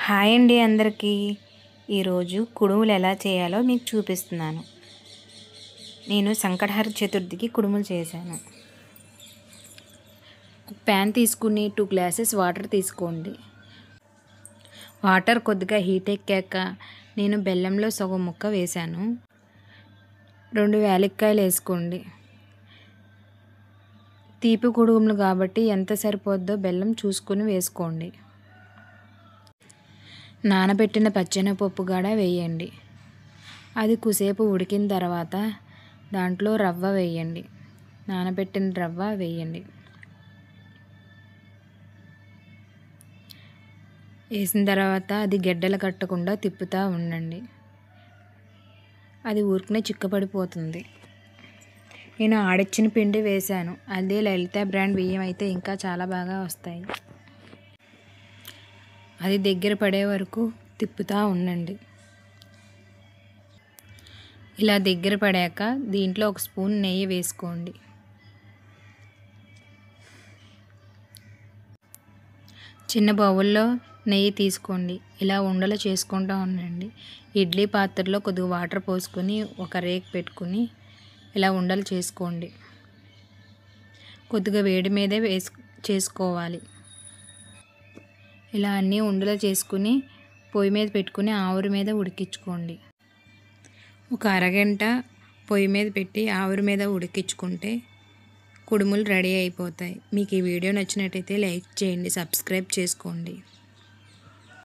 Hi అండి అందరికీ. ఈరోజు కుడుములు ఎలా చేయాలో మీకు చూపిస్తున్నాను. నేను సంకటహర చతుర్థికి కుడుములు చేశాను. ప్యాన్ తీసుకుని 2 గ్లాసెస్ వాటర్ తీసుకోండి. వాటర్ కొద్దిగా హీట్ ఎక్కాక నేను బెల్లంలో సగం ముక్క వేశాను. 2 యాలక్కాయలు వేసుకోండి. తీపి కుడుములు కాబట్టి ఎంత సరిపోద్దో బెల్లం చూసుకుని వేసుకోండి. నానబెట్టిన పచ్చెనపప్పు కూడా వేయండి. అది కుసేపు ఉడికిన తర్వాత దాంట్లో రవ్వ వేయండి. నానబెట్టిన రవ్వ వేయండి. వేసిన తర్వాత అది గెడ్డలు కట్టకుండా తిప్పుతూ ఉండండి. అది ఊరికనే చిక్కపడిపోతుంది. నేను ఆడిచ్చిన పిండి వేశాను. అదే లలిత బ్రాండ్ బియ్యం అయితే ఇంకా చాలా బాగా వస్తాయి. అది దగ్గర పడే వరకు తిప్పుతూ ఉండండి. ఇలా దగ్గర పడాక దీంట్లో 1 స్పూన్ నెయ్యి వేసుకోండి. చిన్న బౌల్లో నెయ్యి తీసుకోండి. ఇలా ఉండలు చేసుకుంటూ ఉండండి. ఇడ్లీ పాత్రలో కొద్దిగా వాటర్ పోసుకొని ఒక రేక్ పెట్టుకుని ఇలా ఉండలు చేసుకోండి. కొద్దిగా వేడి మీదే చేసుకోవాలి. ఇలా అన్నీ ఉండలు చేసుకుని పొయ్యి మీద పెట్టుకుని ఆవిరి మీద ఉడికించుకోండి. ఒక అరగంట పొయ్యి మీద పెట్టి ఆవిరి మీద ఉడికించుకుంటే కుడుములు రెడీ అయిపోతాయి. మీకు ఈ వీడియో నచ్చినట్టయితే లైక్ చేయండి, సబ్స్క్రైబ్ చేసుకోండి.